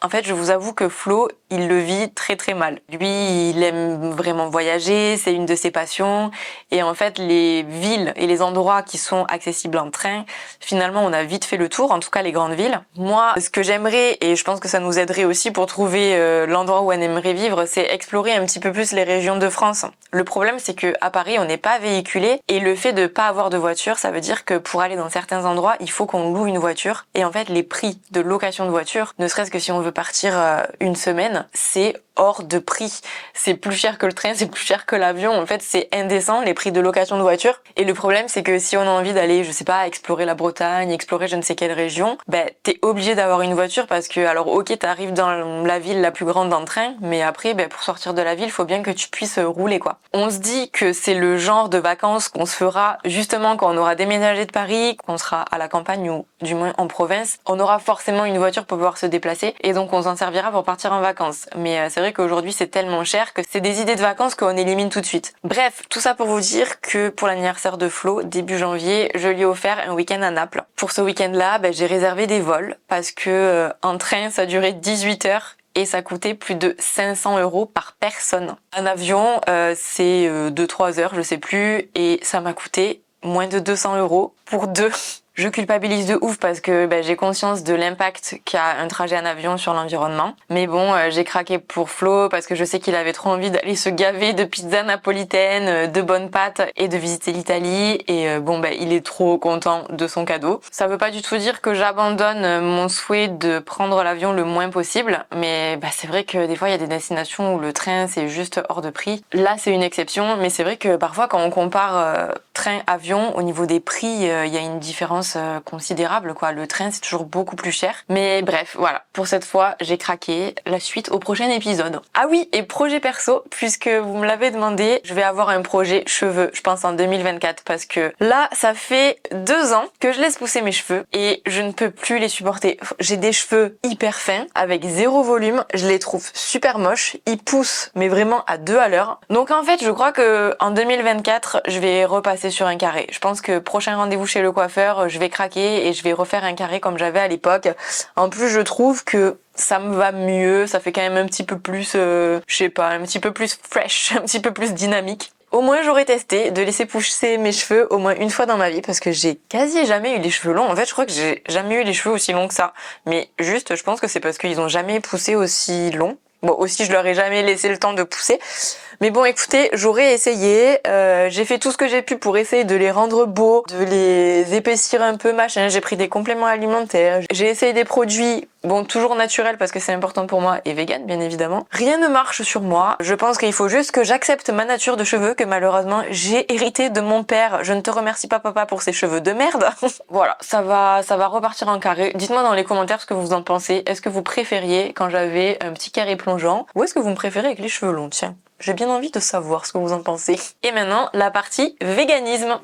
en fait, je vous avoue que Flo, il le vit très très mal. Lui, il aime vraiment voyager, c'est une de ses passions. Et en fait, les villes et les endroits qui sont accessibles en train, finalement, on a vite fait le tour, en tout cas les grandes villes. Moi, ce que j'aimerais, et je pense que ça nous aiderait aussi pour trouver l'endroit où on aimerait vivre, c'est explorer un petit peu plus les régions de France. Le problème, c'est que à Paris, on n'est pas véhiculé. Et le fait de pas avoir de voiture, ça veut dire que pour aller dans certains endroits, il faut qu'on loue une voiture. Et en fait, les prix de location de voiture, ne serait-ce que si on veut partir une semaine, c'est hors de prix. C'est plus cher que le train, c'est plus cher que l'avion. En fait, c'est indécent les prix de location de voiture. Et le problème, c'est que si on a envie d'aller, je sais pas, explorer la Bretagne, explorer je ne sais quelle région, ben t'es obligé d'avoir une voiture parce que alors ok, t'arrives dans la ville la plus grande en train, mais après, ben pour sortir de la ville, faut bien que tu puisses rouler quoi. On se dit que c'est le genre de vacances qu'on se fera justement quand on aura déménagé de Paris, qu'on sera à la campagne ou du moins en province. On aura forcément une voiture pour pouvoir se déplacer et donc on s'en servira pour partir en vacances. Mais c'est vrai qu'aujourd'hui c'est tellement cher que c'est des idées de vacances qu'on élimine tout de suite. Bref, tout ça pour vous dire que pour l'anniversaire de Flo, début janvier, je lui ai offert un week-end à Naples. Pour ce week-end-là, j'ai réservé des vols parce que en train ça durait 18 heures. Et ça coûtait plus de 500 € par personne. Un avion, c'est 2-3 heures, je sais plus, et ça m'a coûté moins de 200 € pour deux. Je culpabilise de ouf parce que j'ai conscience de l'impact qu'a un trajet en avion sur l'environnement. Mais bon, j'ai craqué pour Flo parce que je sais qu'il avait trop envie d'aller se gaver de pizza napolitaine, de bonnes pâtes et de visiter l'Italie. Et il est trop content de son cadeau. Ça veut pas du tout dire que j'abandonne mon souhait de prendre l'avion le moins possible. Mais c'est vrai que des fois, il y a des destinations où le train, c'est juste hors de prix. Là, c'est une exception. Mais c'est vrai que parfois, quand on compare train-avion, au niveau des prix, il y a une différence considérable quoi. Le train c'est toujours beaucoup plus cher. Mais bref, voilà. Pour cette fois, j'ai craqué. La suite au prochain épisode. Ah oui, et projet perso, puisque vous me l'avez demandé, je vais avoir un projet cheveux, je pense en 2024 parce que là, ça fait 2 ans que je laisse pousser mes cheveux et je ne peux plus les supporter. J'ai des cheveux hyper fins avec 0 volume, je les trouve super moches, ils poussent mais vraiment à 2 à l'heure. Donc en fait, je crois que en 2024, je vais repasser sur un carré. Je pense que prochain rendez-vous chez le coiffeur, je vais craquer et je vais refaire un carré comme j'avais à l'époque. En plus, je trouve que ça me va mieux, ça fait quand même un petit peu plus, un petit peu plus fresh, un petit peu plus dynamique. Au moins j'aurais testé de laisser pousser mes cheveux au moins une fois dans ma vie parce que j'ai quasi jamais eu les cheveux longs. En fait, je crois que j'ai jamais eu les cheveux aussi longs que ça. Mais juste, je pense que c'est parce qu'ils ont jamais poussé aussi long. Bon, aussi, je leur ai jamais laissé le temps de pousser. Mais bon, écoutez, j'aurais essayé. J'ai fait tout ce que j'ai pu pour essayer de les rendre beaux, de les épaissir un peu, machin. J'ai pris des compléments alimentaires. J'ai essayé des produits, toujours naturels parce que c'est important pour moi et vegan, bien évidemment. Rien ne marche sur moi. Je pense qu'il faut juste que j'accepte ma nature de cheveux que malheureusement j'ai hérité de mon père. Je ne te remercie pas, papa, pour ces cheveux de merde. Voilà, ça va repartir en carré. Dites-moi dans les commentaires ce que vous en pensez. Est-ce que vous préfériez quand j'avais un petit carré plongeant ou est-ce que vous me préférez avec les cheveux longs? Tiens. J'ai bien envie de savoir ce que vous en pensez. Et maintenant, la partie véganisme.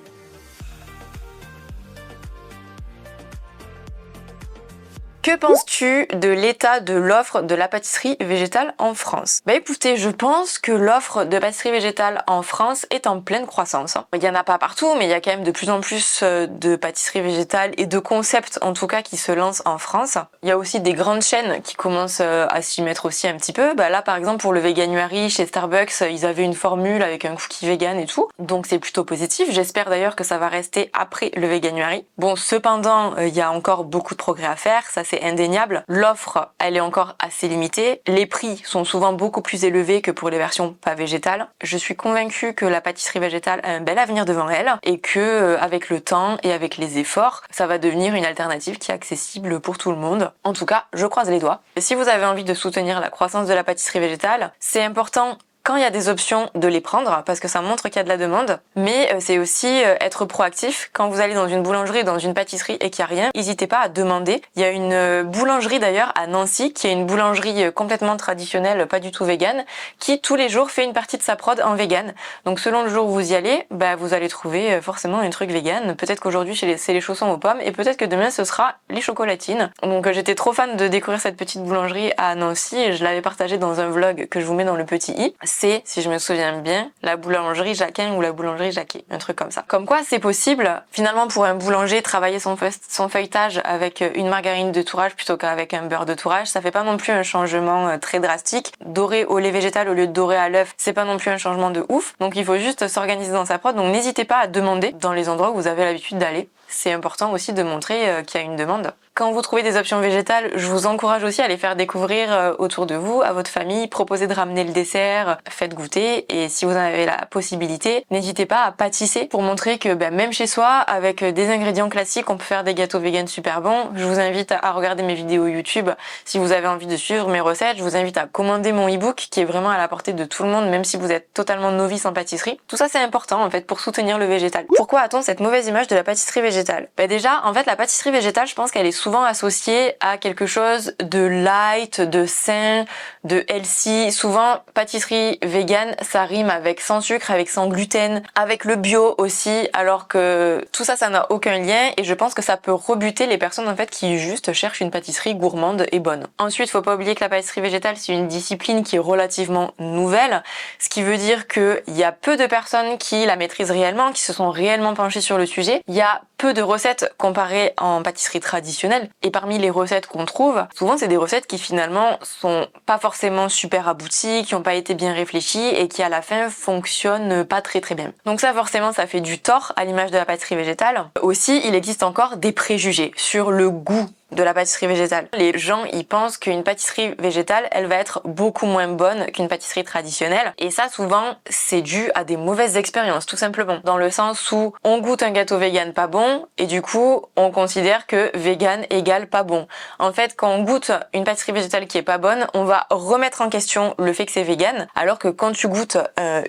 Que penses-tu de l'état de l'offre de la pâtisserie végétale en France? Bah écoutez, je pense que l'offre de pâtisserie végétale en France est en pleine croissance. Il y en a pas partout, mais il y a quand même de plus en plus de pâtisseries végétales et de concepts en tout cas qui se lancent en France. Il y a aussi des grandes chaînes qui commencent à s'y mettre aussi un petit peu. Bah là par exemple pour le Veganuary chez Starbucks, ils avaient une formule avec un cookie vegan et tout. Donc c'est plutôt positif. J'espère d'ailleurs que ça va rester après le Veganuary. Bon, cependant, il y a encore beaucoup de progrès à faire, ça c'est indéniable. L'offre, elle est encore assez limitée. Les prix sont souvent beaucoup plus élevés que pour les versions pas végétales. Je suis convaincue que la pâtisserie végétale a un bel avenir devant elle et que avec le temps et avec les efforts, ça va devenir une alternative qui est accessible pour tout le monde. En tout cas, je croise les doigts. Et si vous avez envie de soutenir la croissance de la pâtisserie végétale, c'est important quand il y a des options de les prendre parce que ça montre qu'il y a de la demande, mais c'est aussi être proactif. Quand vous allez dans une boulangerie ou dans une pâtisserie et qu'il n'y a rien, n'hésitez pas à demander. Il y a une boulangerie d'ailleurs à Nancy qui est une boulangerie complètement traditionnelle, pas du tout végane, qui tous les jours fait une partie de sa prod en vegan. Donc selon le jour où vous y allez, bah, vous allez trouver forcément un truc vegan. Peut-être qu'aujourd'hui c'est les chaussons aux pommes et peut-être que demain ce sera les chocolatines. Donc j'étais trop fan de découvrir cette petite boulangerie à Nancy et je l'avais partagée dans un vlog que je vous mets dans le petit i. C'est, si je me souviens bien, la boulangerie Jacquin ou la boulangerie Jacquet, un truc comme ça. Comme quoi, c'est possible, finalement, pour un boulanger, travailler son feuilletage avec une margarine de tourage plutôt qu'avec un beurre de tourage, ça fait pas non plus un changement très drastique. Dorer au lait végétal au lieu de dorer à l'œuf, c'est pas non plus un changement de ouf. Donc il faut juste s'organiser dans sa prod. Donc n'hésitez pas à demander dans les endroits où vous avez l'habitude d'aller. C'est important aussi de montrer qu'il y a une demande. Quand vous trouvez des options végétales, je vous encourage aussi à les faire découvrir autour de vous, à votre famille, proposez de ramener le dessert, faites goûter et si vous en avez la possibilité, n'hésitez pas à pâtisser pour montrer que même chez soi, avec des ingrédients classiques, on peut faire des gâteaux vegan super bons. Je vous invite à regarder mes vidéos YouTube si vous avez envie de suivre mes recettes. Je vous invite à commander mon e-book qui est vraiment à la portée de tout le monde, même si vous êtes totalement novice en pâtisserie. Tout ça c'est important en fait pour soutenir le végétal. Pourquoi a-t-on cette mauvaise image de la pâtisserie végétale? Déjà, en fait, la pâtisserie végétale, je pense qu'elle est souvent associée à quelque chose de light, de sain, de healthy. Souvent, pâtisserie vegan, ça rime avec sans sucre, avec sans gluten, avec le bio aussi, alors que tout ça, ça n'a aucun lien et je pense que ça peut rebuter les personnes en fait qui juste cherchent une pâtisserie gourmande et bonne. Ensuite, faut pas oublier que la pâtisserie végétale, c'est une discipline qui est relativement nouvelle, ce qui veut dire qu'il y a peu de personnes qui la maîtrisent réellement, qui se sont réellement penchées sur le sujet. Il y a peu de recettes comparées en pâtisserie traditionnelle et parmi les recettes qu'on trouve, souvent c'est des recettes qui finalement sont pas forcément super abouties, qui n'ont pas été bien réfléchies et qui à la fin fonctionnent pas très bien. Donc ça forcément ça fait du tort à l'image de la pâtisserie végétale. Aussi il existe encore des préjugés sur le goût de la pâtisserie végétale. Les gens, ils pensent qu'une pâtisserie végétale, elle va être beaucoup moins bonne qu'une pâtisserie traditionnelle. Et ça, souvent, c'est dû à des mauvaises expériences, tout simplement. Dans le sens où on goûte un gâteau vegan pas bon, et du coup, on considère que vegan égale pas bon. En fait, quand on goûte une pâtisserie végétale qui est pas bonne, on va remettre en question le fait que c'est vegan, alors que quand tu goûtes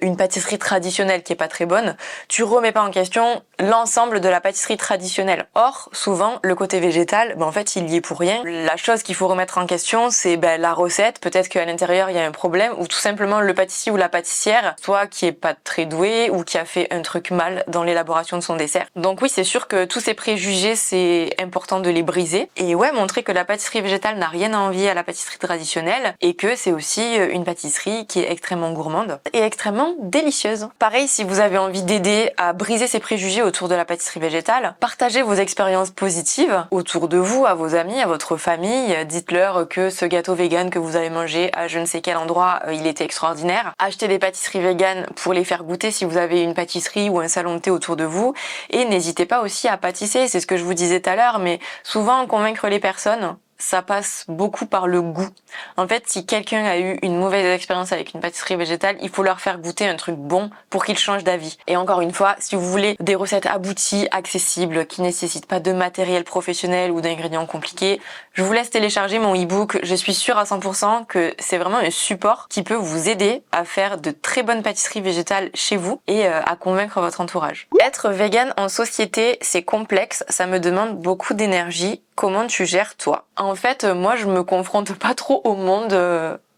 une pâtisserie traditionnelle qui est pas très bonne, tu remets pas en question l'ensemble de la pâtisserie traditionnelle. Or, souvent, le côté végétal, en fait, il y est pour rien. La chose qu'il faut remettre en question, c'est la recette. Peut-être qu'à l'intérieur, il y a un problème, ou tout simplement le pâtissier ou la pâtissière, soit qui est pas très doué, ou qui a fait un truc mal dans l'élaboration de son dessert. Donc oui, c'est sûr que tous ces préjugés, c'est important de les briser. Et ouais, montrer que la pâtisserie végétale n'a rien à envier à la pâtisserie traditionnelle, et que c'est aussi une pâtisserie qui est extrêmement gourmande et extrêmement délicieuse. Pareil, si vous avez envie d'aider à briser ces préjugés autour de la pâtisserie végétale, partagez vos expériences positives autour de vous, à vos amis, à votre famille. Dites-leur que ce gâteau vegan que vous avez mangé à je ne sais quel endroit, il était extraordinaire. Achetez des pâtisseries véganes pour les faire goûter si vous avez une pâtisserie ou un salon de thé autour de vous. Et n'hésitez pas aussi à pâtisser, c'est ce que je vous disais tout à l'heure, mais souvent convaincre les personnes, ça passe beaucoup par le goût. En fait, si quelqu'un a eu une mauvaise expérience avec une pâtisserie végétale, il faut leur faire goûter un truc bon pour qu'ils changent d'avis. Et encore une fois, si vous voulez des recettes abouties, accessibles, qui nécessitent pas de matériel professionnel ou d'ingrédients compliqués, je vous laisse télécharger mon e-book. Je suis sûre à 100% que c'est vraiment un support qui peut vous aider à faire de très bonnes pâtisseries végétales chez vous et à convaincre votre entourage. Être vegan en société, c'est complexe, ça me demande beaucoup d'énergie. Comment tu gères toi? En fait, moi je me confronte pas trop au monde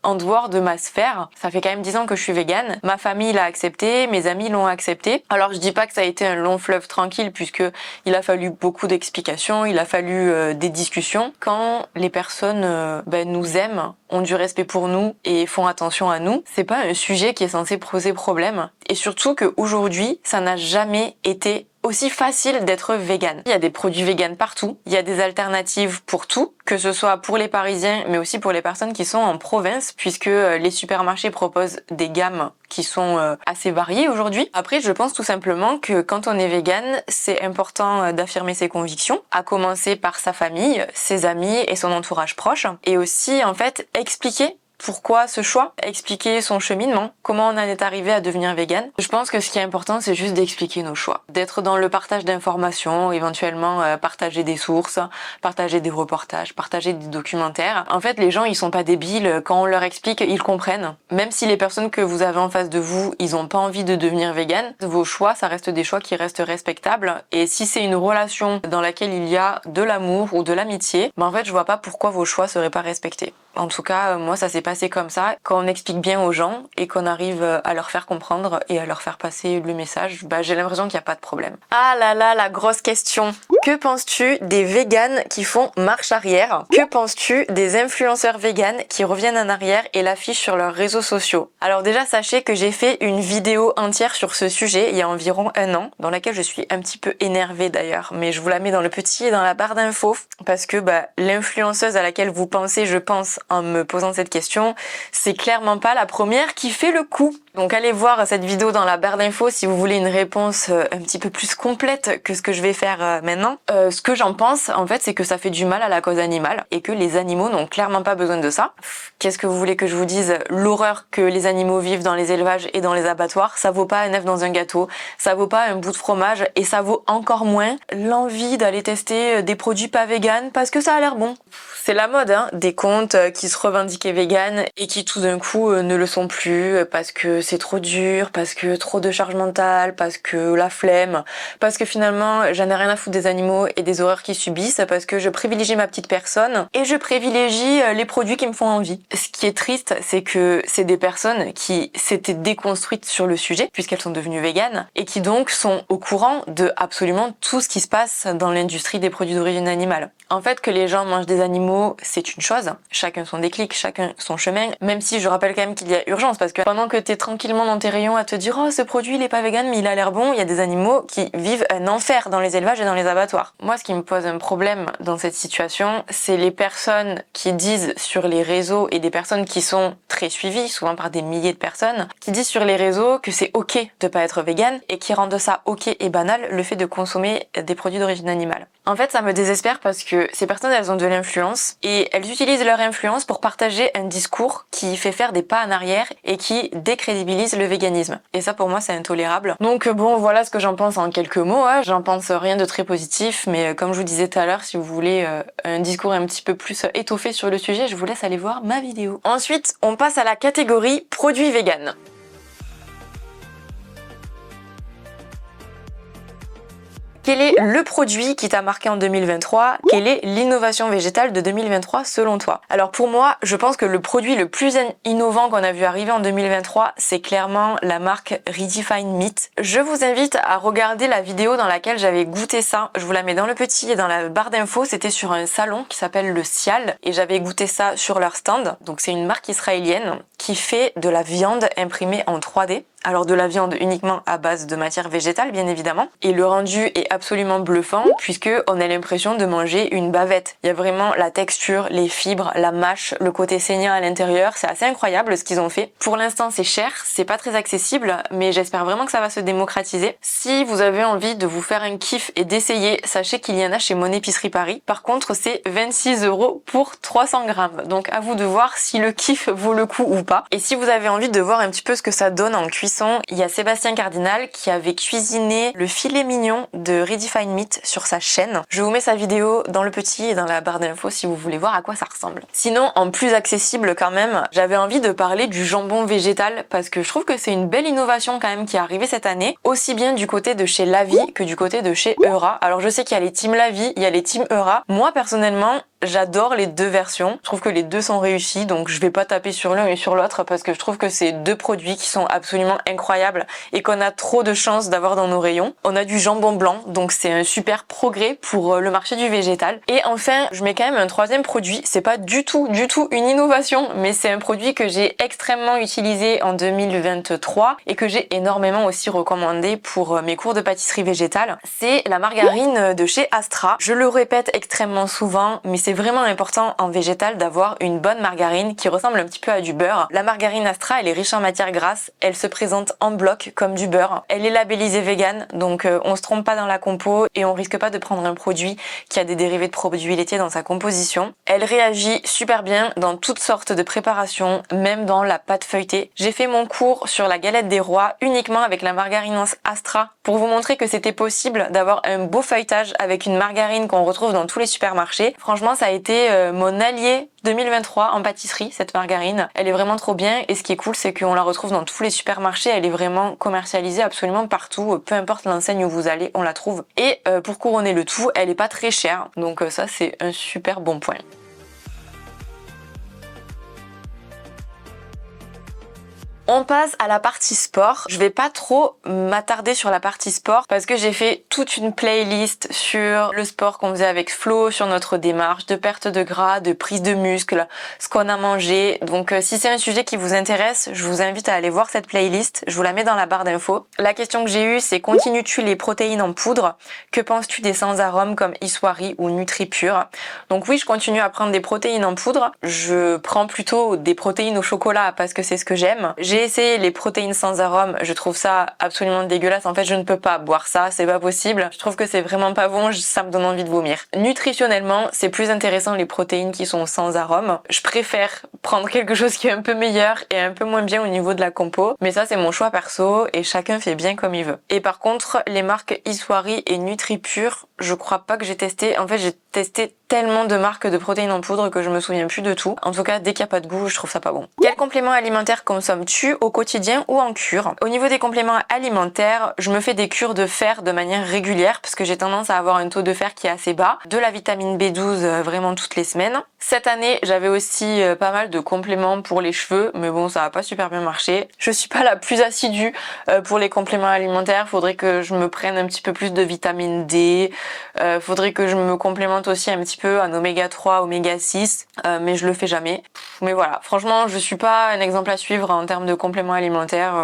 en dehors de ma sphère. Ça fait quand même 10 ans que je suis végane. Ma famille l'a accepté, mes amis l'ont accepté. Alors je dis pas que ça a été un long fleuve tranquille puisque il a fallu beaucoup d'explications, il a fallu des discussions. Quand les personnes nous aiment, ont du respect pour nous et font attention à nous, c'est pas un sujet qui est censé poser problème. Et surtout qu'aujourd'hui, ça n'a jamais été aussi facile d'être vegan. Il y a des produits vegan partout, il y a des alternatives pour tout, que ce soit pour les Parisiens mais aussi pour les personnes qui sont en province puisque les supermarchés proposent des gammes qui sont assez variées aujourd'hui. Après, je pense tout simplement que quand on est vegan, c'est important d'affirmer ses convictions, à commencer par sa famille, ses amis et son entourage proche, et aussi en fait expliquer pourquoi ce choix, expliquer son cheminement, comment on en est arrivé à devenir vegan. Je pense que ce qui est important, c'est juste d'expliquer nos choix, d'être dans le partage d'informations, éventuellement partager des sources, partager des reportages, partager des documentaires. En fait, les gens, ils sont pas débiles. Quand on leur explique, ils comprennent. Même si les personnes que vous avez en face de vous, ils ont pas envie de devenir vegan, vos choix, ça reste des choix qui restent respectables. Et si c'est une relation dans laquelle il y a de l'amour ou de l'amitié, en fait, je vois pas pourquoi vos choix seraient pas respectés. En tout cas, moi, ça s'est passé comme ça. Quand on explique bien aux gens et qu'on arrive à leur faire comprendre et à leur faire passer le message, j'ai l'impression qu'il n'y a pas de problème. Ah là là, la grosse question. Que penses-tu des véganes qui font marche arrière? Que penses-tu des influenceurs véganes qui reviennent en arrière et l'affichent sur leurs réseaux sociaux? Alors déjà, sachez que j'ai fait une vidéo entière sur ce sujet il y a environ 1 an, dans laquelle je suis un petit peu énervée d'ailleurs, mais je vous la mets dans le petit et dans la barre d'infos, parce que l'influenceuse à laquelle vous pensez, je pense, en me posant cette question, c'est clairement pas la première qui fait le coup. Donc allez voir cette vidéo dans la barre d'infos si vous voulez une réponse un petit peu plus complète que ce que je vais faire maintenant. Ce que j'en pense, en fait, c'est que ça fait du mal à la cause animale et que les animaux n'ont clairement pas besoin de ça. Qu'est-ce que vous voulez que je vous dise? L'horreur que les animaux vivent dans les élevages et dans les abattoirs, ça vaut pas un œuf dans un gâteau, ça vaut pas un bout de fromage et ça vaut encore moins l'envie d'aller tester des produits pas véganes parce que ça a l'air bon. C'est la mode, hein, des comptes qui se revendiquaient véganes et qui tout d'un coup ne le sont plus parce que c'est trop dur, parce que trop de charge mentale, parce que la flemme, parce que finalement j'en ai rien à foutre des animaux et des horreurs qu'ils subissent, parce que je privilégie ma petite personne et je privilégie les produits qui me font envie. Ce qui est triste, c'est que c'est des personnes qui s'étaient déconstruites sur le sujet puisqu'elles sont devenues véganes et qui donc sont au courant de absolument tout ce qui se passe dans l'industrie des produits d'origine animale. En fait, que les gens mangent des animaux, c'est une chose. Chacun son déclic, chacun son chemin. Même si je rappelle quand même qu'il y a urgence, parce que pendant que t'es tranquillement dans tes rayons à te dire « Oh, ce produit, il est pas vegan, mais il a l'air bon », il y a des animaux qui vivent un enfer dans les élevages et dans les abattoirs. Moi, ce qui me pose un problème dans cette situation, c'est les personnes qui disent sur les réseaux, et des personnes qui sont très suivies, souvent par des milliers de personnes, qui disent sur les réseaux que c'est ok de pas être vegan, et qui rendent ça ok et banal, le fait de consommer des produits d'origine animale. En fait, ça me désespère parce que ces personnes, elles ont de l'influence et elles utilisent leur influence pour partager un discours qui fait faire des pas en arrière et qui décrédibilise le véganisme. Et ça, pour moi, c'est intolérable. Donc bon, voilà ce que j'en pense en quelques mots. Hein. J'en pense rien de très positif, mais comme je vous disais tout à l'heure, si vous voulez un discours un petit peu plus étoffé sur le sujet, je vous laisse aller voir ma vidéo. Ensuite, on passe à la catégorie produits véganes. Quel est le produit qui t'a marqué en 2023? Quelle est l'innovation végétale de 2023 selon toi? Alors pour moi, je pense que le produit le plus innovant qu'on a vu arriver en 2023, c'est clairement la marque Redefine Meat. Je vous invite à regarder la vidéo dans laquelle j'avais goûté ça. Je vous la mets dans le petit et dans la barre d'infos. C'était sur un salon qui s'appelle le Cial et j'avais goûté ça sur leur stand. Donc c'est une marque israélienne qui fait de la viande imprimée en 3D. Alors de la viande uniquement à base de matière végétale bien évidemment. Et le rendu est absolument bluffant puisque on a l'impression de manger une bavette. Il y a vraiment la texture, les fibres, la mâche, le côté saignant à l'intérieur. C'est assez incroyable ce qu'ils ont fait. Pour l'instant c'est cher, c'est pas très accessible, mais j'espère vraiment que ça va se démocratiser. Si vous avez envie de vous faire un kiff et d'essayer, sachez qu'il y en a chez Mon Épicerie Paris. Par contre c'est 26 € pour 300 grammes. Donc à vous de voir si le kiff vaut le coup ou pas. Et si vous avez envie de voir un petit peu ce que ça donne en cuisson, il y a Sébastien Cardinal qui avait cuisiné le filet mignon de Redefine Meat sur sa chaîne. Je vous mets sa vidéo dans le petit et dans la barre d'infos si vous voulez voir à quoi ça ressemble. Sinon, en plus accessible quand même, j'avais envie de parler du jambon végétal parce que je trouve que c'est une belle innovation quand même qui est arrivée cette année, aussi bien du côté de chez La Vie que du côté de chez Eura. Alors je sais qu'il y a les teams La Vie, il y a les teams Eura. Moi personnellement, j'adore les deux versions. Je trouve que les deux sont réussis, donc je vais pas taper sur l'un et sur l'autre parce que je trouve que c'est deux produits qui sont absolument incroyables et qu'on a trop de chance d'avoir dans nos rayons. On a du jambon blanc, donc c'est un super progrès pour le marché du végétal. Et enfin, je mets quand même un troisième produit. C'est pas du tout une innovation, mais c'est un produit que j'ai extrêmement utilisé en 2023 et que j'ai énormément aussi recommandé pour mes cours de pâtisserie végétale. C'est la margarine de chez Astra. Je le répète extrêmement souvent, mais c'est vraiment important en végétal d'avoir une bonne margarine qui ressemble un petit peu à du beurre. La margarine Astra, elle est riche en matières grasses, elle se présente en bloc comme du beurre. Elle est labellisée vegan, donc on se trompe pas dans la compo et on risque pas de prendre un produit qui a des dérivés de produits laitiers dans sa composition. Elle réagit super bien dans toutes sortes de préparations, même dans la pâte feuilletée. J'ai fait mon cours sur la galette des rois uniquement avec la margarine Astra pour vous montrer que c'était possible d'avoir un beau feuilletage avec une margarine qu'on retrouve dans tous les supermarchés. Franchement, ça a été mon allié 2023 en pâtisserie, cette margarine. Elle est vraiment trop bien et ce qui est cool, c'est qu'on la retrouve dans tous les supermarchés. Elle est vraiment commercialisée absolument partout. Peu importe l'enseigne où vous allez, on la trouve. Et pour couronner le tout, elle est pas très chère. Donc ça, c'est un super bon point. On passe à la partie sport. Je vais pas trop m'attarder sur la partie sport parce que j'ai fait toute une playlist sur le sport qu'on faisait avec Flo, sur notre démarche de perte de gras, de prise de muscle, ce qu'on a mangé. Donc si c'est un sujet qui vous intéresse, je vous invite à aller voir cette playlist. Je vous la mets dans la barre d'infos. La question que j'ai eue, c'est continues-tu les protéines en poudre? Que penses-tu des sans arômes comme Iswari ou NutriPure? Donc oui, je continue à prendre des protéines en poudre. Je prends plutôt des protéines au chocolat parce que c'est ce que j'aime. J'ai essayé les protéines sans arôme, je trouve ça absolument dégueulasse. En fait, je ne peux pas boire ça, c'est pas possible. Je trouve que c'est vraiment pas bon, ça me donne envie de vomir. Nutritionnellement, c'est plus intéressant les protéines qui sont sans arôme. Je préfère prendre quelque chose qui est un peu meilleur et un peu moins bien au niveau de la compo, mais ça c'est mon choix perso et chacun fait bien comme il veut. Et par contre, les marques Iswari et NutriPure, je crois pas que j'ai testé. En fait, j'ai testé tellement de marques de protéines en poudre que je me souviens plus de tout. En tout cas, dès qu'il n'y a pas de goût, je trouve ça pas bon. Quels compléments alimentaires consommes-tu au quotidien ou en cure? Au niveau des compléments alimentaires, je me fais des cures de fer de manière régulière parce que j'ai tendance à avoir un taux de fer qui est assez bas. De la vitamine B12 vraiment toutes les semaines. Cette année, j'avais aussi pas mal de compléments pour les cheveux, mais bon, ça a pas super bien marché. Je suis pas la plus assidue pour les compléments alimentaires. Faudrait que je me prenne un petit peu plus de vitamine D. Faudrait que je me complémente aussi un petit peu en oméga 3, oméga 6, mais je le fais jamais. Mais voilà, franchement, je suis pas un exemple à suivre en termes de compléments alimentaires.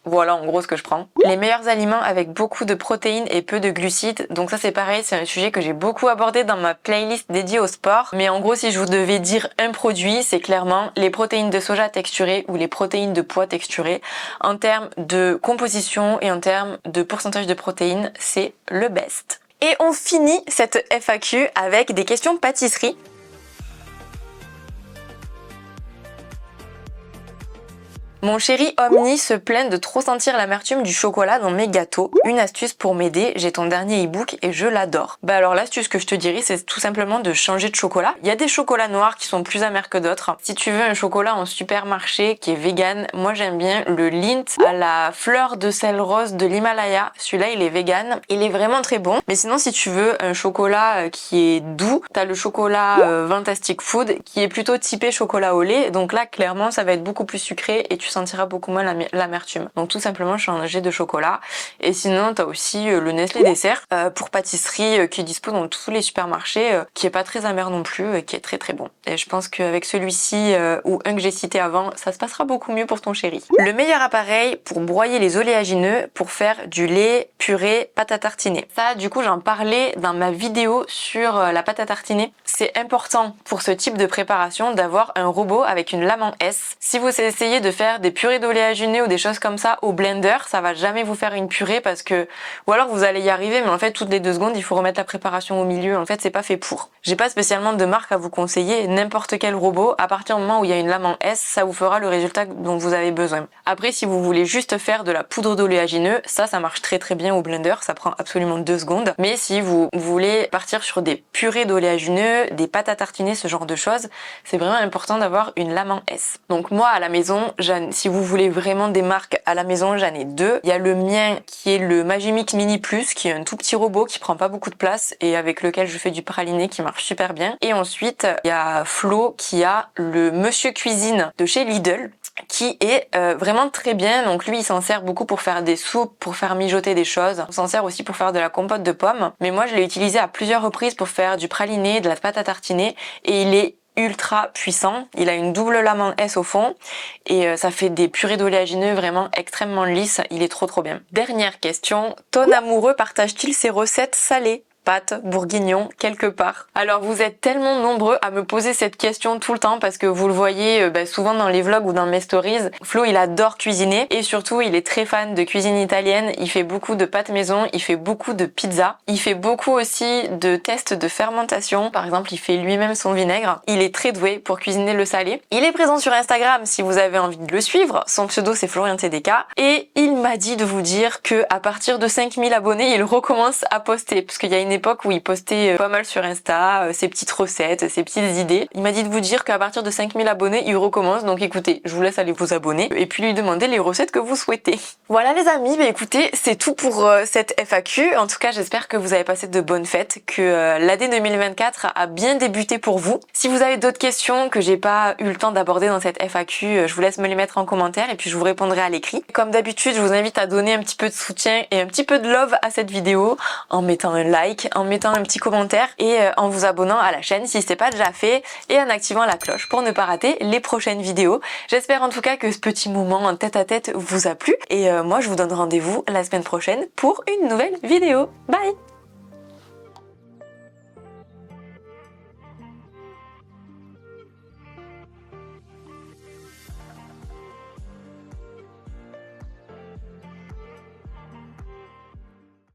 Voilà en gros ce que je prends. Les meilleurs aliments avec beaucoup de protéines et peu de glucides. Donc ça c'est pareil, c'est un sujet que j'ai beaucoup abordé dans ma playlist dédiée au sport. Mais en gros, si je vous devais dire un produit, c'est clairement les protéines de soja texturées ou les protéines de pois texturées. En termes de composition et en termes de pourcentage de protéines, c'est le best. Et on finit cette FAQ avec des questions pâtisserie. Mon chéri Omni se plaint de trop sentir l'amertume du chocolat dans mes gâteaux. Une astuce pour m'aider, j'ai ton dernier e-book et je l'adore. Bah alors l'astuce que je te dirais, c'est tout simplement de changer de chocolat. Il y a des chocolats noirs qui sont plus amers que d'autres. Si tu veux un chocolat en supermarché qui est vegan, moi j'aime bien le Lindt à la fleur de sel rose de l'Himalaya. Celui-là il est vegan, il est vraiment très bon. Mais sinon si tu veux un chocolat qui est doux, t'as le chocolat Fantastic Food qui est plutôt typé chocolat au lait. Donc là clairement ça va être beaucoup plus sucré et tu sentiras beaucoup moins l'amertume. Donc tout simplement changer de chocolat. Et sinon t'as aussi le Nestlé dessert pour pâtisserie qui est dispo dans tous les supermarchés, qui est pas très amer non plus, qui est très très bon. Et je pense qu'avec celui-ci ou un que j'ai cité avant, ça se passera beaucoup mieux pour ton chéri. Le meilleur appareil pour broyer les oléagineux pour faire du lait, purée, pâte à tartiner. Ça du coup j'en parlais dans ma vidéo sur la pâte à tartiner. C'est important pour ce type de préparation d'avoir un robot avec une lame en S. Si vous essayez de faire des purées d'oléagineux ou des choses comme ça au blender, ça va jamais vous faire une purée parce que, ou alors vous allez y arriver, mais en fait toutes les 2 secondes il faut remettre la préparation au milieu. En fait c'est pas fait pour. J'ai pas spécialement de marque à vous conseiller, n'importe quel robot, à partir du moment où il y a une lame en S, ça vous fera le résultat dont vous avez besoin. Après si vous voulez juste faire de la poudre d'oléagineux, ça marche très très bien au blender, ça prend absolument 2 secondes. Mais si vous voulez partir sur des purées d'oléagineux, des pâtes à tartiner, ce genre de choses, c'est vraiment important d'avoir une lame en S. Donc moi à la maison, j'en si vous voulez vraiment des marques à la maison, j'en ai deux. Il y a le mien qui est le Magimix Mini Plus, qui est un tout petit robot qui prend pas beaucoup de place et avec lequel je fais du praliné qui marche super bien. Et ensuite, il y a Flo qui a le Monsieur Cuisine de chez Lidl, qui est vraiment très bien. Donc lui, il s'en sert beaucoup pour faire des soupes, pour faire mijoter des choses. On s'en sert aussi pour faire de la compote de pommes. Mais moi, je l'ai utilisé à plusieurs reprises pour faire du praliné, de la pâte à tartiner, et il est ultra puissant. Il a une double lame en S au fond et ça fait des purées d'oléagineux vraiment extrêmement lisses. Il est trop bien. Dernière question, ton amoureux partage-t-il ses recettes salées? Pâtes, bourguignon, quelque part. Alors vous êtes tellement nombreux à me poser cette question tout le temps parce que vous le voyez souvent dans les vlogs ou dans mes stories. Flo, il adore cuisiner et surtout il est très fan de cuisine italienne. Il fait beaucoup de pâtes maison, il fait beaucoup de pizza, il fait beaucoup aussi de tests de fermentation. Par exemple, il fait lui-même son vinaigre. Il est très doué pour cuisiner le salé. Il est présent sur Instagram si vous avez envie de le suivre. Son pseudo c'est Florian TDK et il m'a dit de vous dire que à partir de 5000 abonnés, il recommence à poster parce qu'il y a une époque où il postait pas mal sur Insta, ses petites recettes, ses petites idées. Il m'a dit de vous dire qu'à partir de 5000 abonnés, il recommence. Donc écoutez, je vous laisse aller vous abonner et puis lui demander les recettes que vous souhaitez. Voilà les amis, écoutez, c'est tout pour cette FAQ. En tout cas, j'espère que vous avez passé de bonnes fêtes, que l'année 2024 a bien débuté pour vous. Si vous avez d'autres questions que j'ai pas eu le temps d'aborder dans cette FAQ, je vous laisse me les mettre en commentaire et puis je vous répondrai à l'écrit. Comme d'habitude, je vous invite à donner un petit peu de soutien et un petit peu de love à cette vidéo en mettant un like, en mettant un petit commentaire et en vous abonnant à la chaîne si c'est pas déjà fait et en activant la cloche pour ne pas rater les prochaines vidéos. J'espère en tout cas que ce petit moment en tête à tête vous a plu et moi je vous donne rendez-vous la semaine prochaine pour une nouvelle vidéo. Bye!